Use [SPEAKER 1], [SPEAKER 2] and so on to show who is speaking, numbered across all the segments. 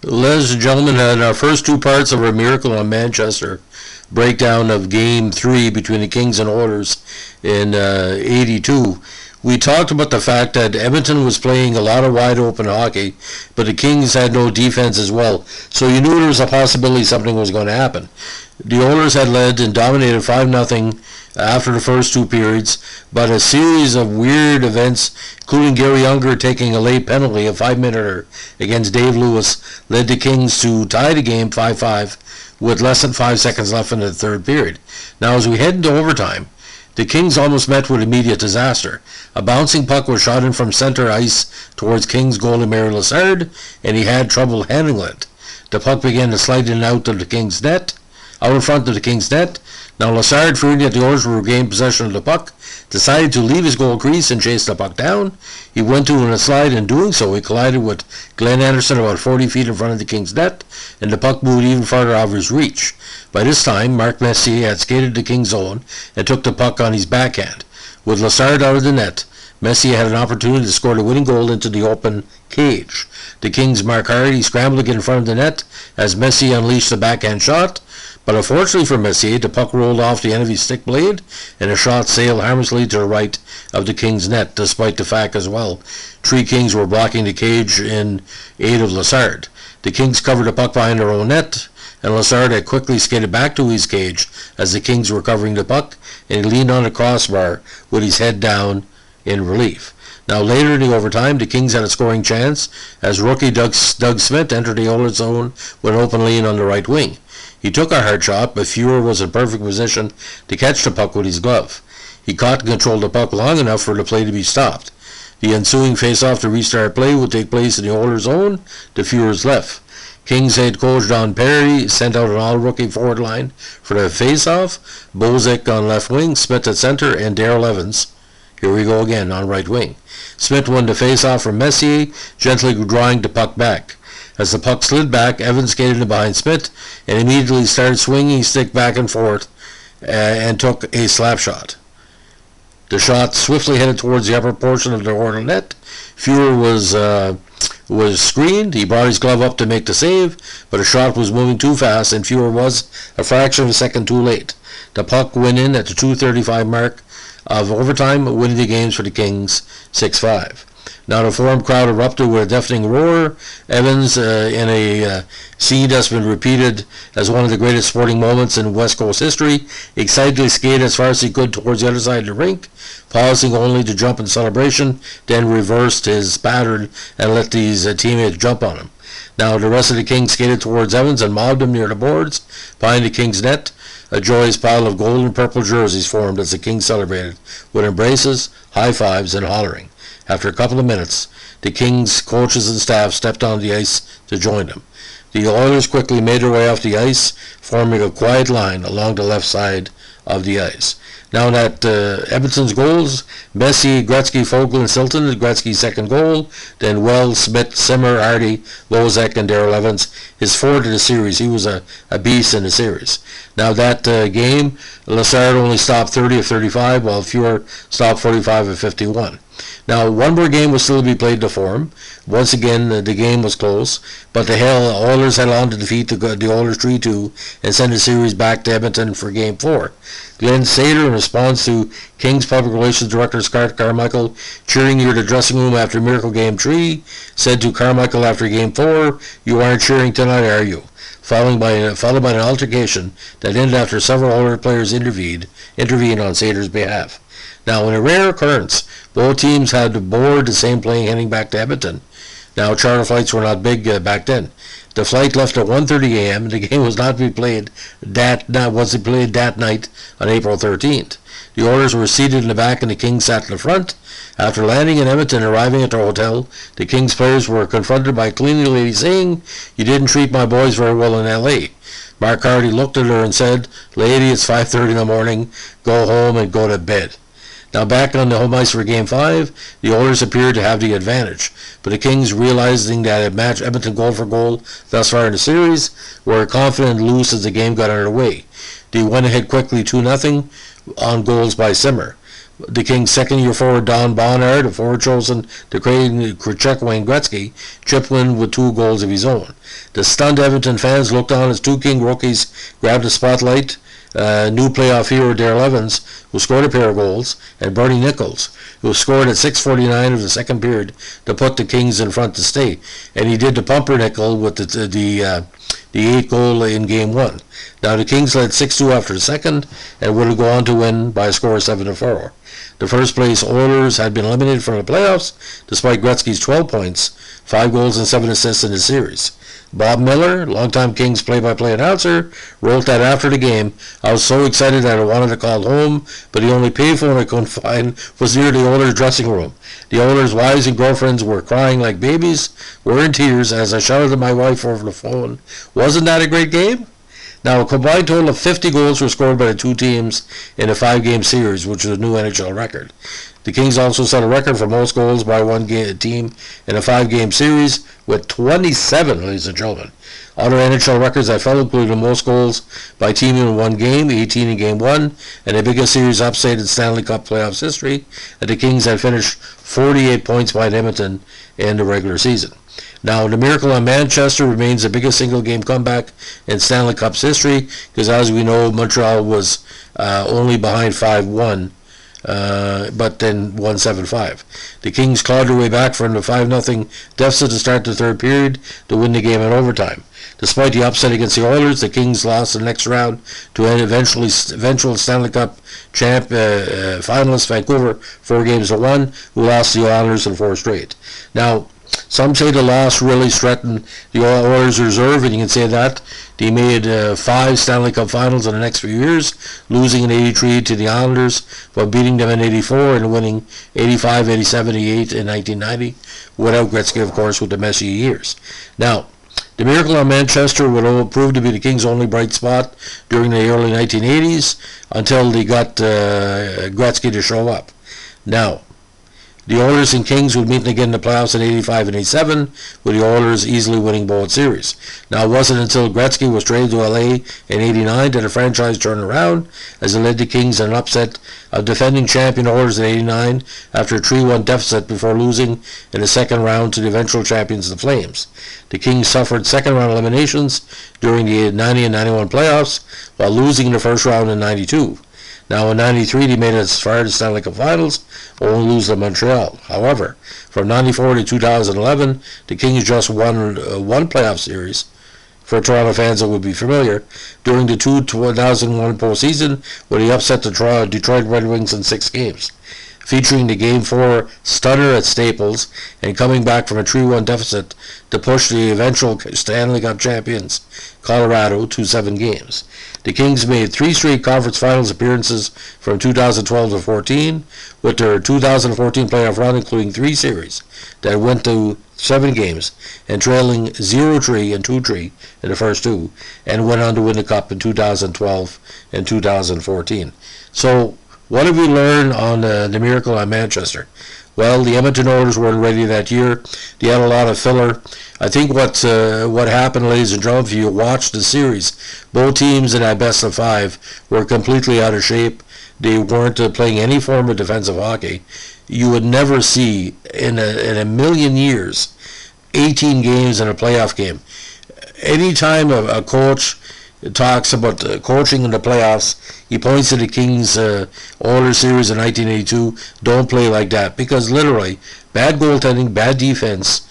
[SPEAKER 1] Ladies and gentlemen, in our first two parts of our Miracle on Manchester breakdown of Game 3 between the Kings and Oilers in 82, we talked about the fact that Edmonton was playing a lot of wide open hockey, but the Kings had no defense as well. So you knew there was a possibility something was going to happen. The Oilers had led and dominated 5-0 after the first two periods, but a series of weird events, including Gary Unger taking a late penalty, a 5-minute against Dave Lewis, led the Kings to tie the game 5-5 with less than 5 seconds left in the third period. Now, as we head into overtime, the Kings almost met with immediate disaster. A bouncing puck was shot in from center ice towards Kings goalie Mary Lassard, and he had trouble handling it. The puck began to slide in and out of the Kings' net, out in front of the Kings' net. Now Lassard, fearing that the Oilers would regain possession of the puck, decided to leave his goal crease and chase the puck down. He went to a slide. In doing so, he collided with Glenn Anderson about 40 feet in front of the Kings' net, and the puck moved even farther out of his reach. By this time, Mark Messier had skated the Kings' zone and took the puck on his backhand. With Lassard out of the net, Messier had an opportunity to score the winning goal into the open cage. The Kings' Mark Hardy scrambled to get in front of the net as Messier unleashed the backhand shot, but unfortunately for Messier, the puck rolled off the end of his stick blade, and the shot sailed harmlessly to the right of the Kings' net, despite the fact as well 3 Kings were blocking the cage in aid of Lassard. The Kings covered the puck behind their own net, and Lassard had quickly skated back to his cage as the Kings were covering the puck, and he leaned on the crossbar with his head down in relief. Now later in the overtime, the Kings had a scoring chance as rookie Doug Smith entered the Oilers zone with an open lane on the right wing. He took a hard shot, but Fuhrer was in perfect position to catch the puck with his glove. He caught and controlled the puck long enough for the play to be stopped. The ensuing face-off to restart play would take place in the Oilers zone to Fuhrer's left. Kings head coach Don Perry sent out an all-rookie forward line for the face-off. Bozek on left wing, Smith at center, and Darrell Evans, here we go again, on right wing. Smith won the face-off from Messier, gently drawing the puck back. As the puck slid back, Evans skated in behind Smith and immediately started swinging his stick back and forth and took a slap shot. The shot swiftly headed towards the upper portion of the Oiler net. Fuhrer was screened. He brought his glove up to make the save, but the shot was moving too fast and Fuhrer was a fraction of a second too late. The puck went in at the 2:35 mark of overtime, winning the games for the Kings 6-5. Now the Forum crowd erupted with a deafening roar. Evans, in a scene that's been repeated as one of the greatest sporting moments in West Coast history, excitedly skated as far as he could towards the other side of the rink, pausing only to jump in celebration, then reversed his pattern and let these teammates jump on him. Now the rest of the Kings skated towards Evans and mobbed him near the boards behind the Kings' net. A joyous pile of gold and purple jerseys formed as the Kings celebrated, with embraces, high fives, and hollering. After a couple of minutes, the Kings' coaches and staff stepped on the ice to join them. The Oilers quickly made their way off the ice, forming a quiet line along the left side of the ice. Now at Edmonton's goals, Messier, Gretzky, Fogle, and Silton, Gretzky's second goal, then Wells, Smith, Simmer, Hardy, Bozek, and Darrell Evans, his fourth of the series. He was a beast in the series. Now that game, Lassard only stopped 30 of 35, while Fuhrer stopped 45 of 51. Now, one more game was still to be played in the Forum. Once again, the game was close, but the Oilers held on to defeat the Oilers 3-2 and send the series back to Edmonton for Game 4. Glenn Sader, in response to Kings Public Relations Director Scott Carmichael cheering near the dressing room after Miracle Game 3, said to Carmichael after Game 4, "You aren't cheering tonight, are you?" Followed by an altercation that ended after several Oilers players intervened on Sader's behalf. Now, in a rare occurrence, both teams had to board the same plane heading back to Edmonton. Now, charter flights were not big back then. The flight left at 1:30 a.m. The game was not to be played that night on April 13th. The Oilers were seated in the back and the Kings sat in the front. After landing in Edmonton and arriving at their hotel, the Kings players were confronted by a cleaning lady saying, "You didn't treat my boys very well in L.A." Mark Hardy looked at her and said, "Lady, it's 5:30 in the morning. Go home and go to bed." Now back on the home ice for Game 5, the Oilers appeared to have the advantage, but the Kings, realizing that it matched Edmonton goal for goal thus far in the series, were confident and loose as the game got underway. They went ahead quickly 2-0 on goals by Simmer. The Kings' second-year forward Don Barnard, a forward chosen to check Wayne Gretzky, chipped in with 2 goals of his own. The stunned Edmonton fans looked on as 2 King rookies grabbed the spotlight. New playoff hero Darrell Evans, who scored a pair of goals, and Bernie Nichols, who scored at 6:49 of the second period to put the Kings in front to stay. And he did the pumpernickel with the 8 goal in Game 1. Now the Kings led 6-2 after the second and would have gone on to win by a score of 7-4. The first place Oilers had been eliminated from the playoffs despite Gretzky's 12 points, 5 goals and 7 assists in the series. Bob Miller, longtime Kings play-by-play announcer, wrote that after the game, "I was so excited that I wanted to call home, but the only payphone I couldn't find was near the Oilers dressing room. The Oilers' wives and girlfriends were crying like babies, were in tears as I shouted to my wife over the phone, 'Wasn't that a great game?'" Now, a combined total of 50 goals were scored by the 2 teams in a 5-game series, which is a new NHL record. The Kings also set a record for most goals by one team in a 5-game series with 27, ladies and gentlemen. Other NHL records that fell included the most goals by team in one game, 18 in Game 1, and the biggest series upset in Stanley Cup playoffs history. And the Kings had finished 48 points behind Edmonton in the regular season. Now, the miracle on Manchester remains the biggest single-game comeback in Stanley Cup's history, because as we know, Montreal was only behind 5-1, but then won 7-5. The Kings clawed their way back from the 5-0 deficit to start the third period to win the game in overtime. Despite the upset against the Oilers, the Kings lost the next round to an eventual Stanley Cup finalist Vancouver 4-1, who lost the Oilers in 4 straight. Now, some say the loss really threatened the Oilers' reserve, and you can say that. They made 5 Stanley Cup finals in the next few years, losing in 83 to the Islanders, but beating them in 84 and winning 85, 87, 88, and 1990, without Gretzky, of course, with the messy years. Now, the miracle on Manchester would prove to be the Kings' only bright spot during the early 1980s until they got Gretzky to show up. Now, the Oilers and Kings would meet again in the playoffs in 85 and 87, with the Oilers easily winning both series. Now, it wasn't until Gretzky was traded to LA in 89 that the franchise turned around, as it led the Kings in an upset of defending champion Oilers in 89 after a 3-1 deficit before losing in the second round to the eventual champions, the Flames. The Kings suffered second-round eliminations during the 90 and 91 playoffs, while losing in the first round in 92. Now, in 93, they made it as far as the Stanley Cup Finals, only lose to Montreal. However, from 94 to 2011, the Kings just won one playoff series. For Toronto fans that would be familiar, during the 2001 postseason, where they upset the Detroit Red Wings in 6 games, featuring the Game 4 stunner at Staples and coming back from a 3-1 deficit to push the eventual Stanley Cup champions, Colorado, to 7 games. The Kings made 3 straight conference finals appearances from 2012 to 14, with their 2014 playoff run including 3 series that went to 7 games, and trailing 0-3 and 2-3 in the first 2, and went on to win the Cup in 2012 and 2014. So, what have we learned on the miracle on Manchester? Well, the Edmonton Oilers weren't ready that year. They had a lot of filler. I think what happened, ladies and gentlemen, if you watch the series, both teams in that best of 5 were completely out of shape. They weren't playing any form of defensive hockey. You would never see in a million years 18 games in a playoff game. Anytime a coach talks about coaching in the playoffs, he points to the Kings Oilers series in 1982. Don't play like that, because literally bad goaltending, bad defense,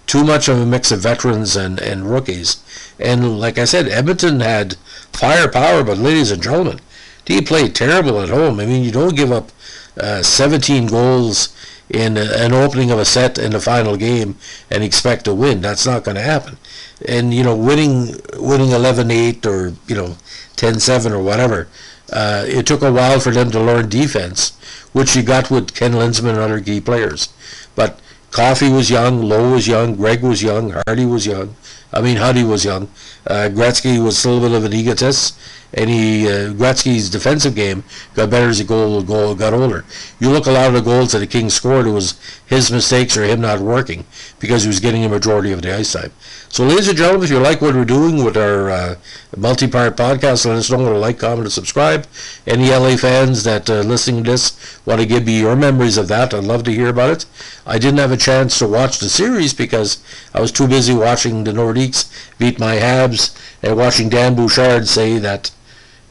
[SPEAKER 1] too much of a mix of veterans and rookies. And like I said, Edmonton had firepower, but ladies and gentlemen, they played terrible at home. I mean, you don't give up 17 goals in an opening of a set in the final game and expect to win. That's not going to happen. And winning 11-8 or 10-7 or whatever, it took a while for them to learn defense, which you got with Ken Linseman and other key players. But Coffey was young, Lowe was young, Greg was young, Huddy was young. Gretzky was still a bit of an egotist, Gretzky's defensive game got better as the goal got older. You look a lot of the goals that the Kings scored, it was his mistakes or him not working because he was getting a majority of the ice time. So, ladies and gentlemen, if you like what we're doing with our multi-part podcast, let us know. Like, comment, and subscribe. Any LA fans that listening to this want to give me your memories of that, I'd love to hear about it. I didn't have a chance to watch the series because I was too busy watching the Nordiques beat my Habs and watching Dan Bouchard say that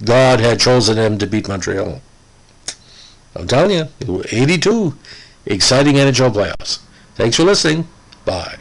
[SPEAKER 1] God had chosen him to beat Montreal. I'm telling you, 82, exciting NHL playoffs. Thanks for listening. Bye.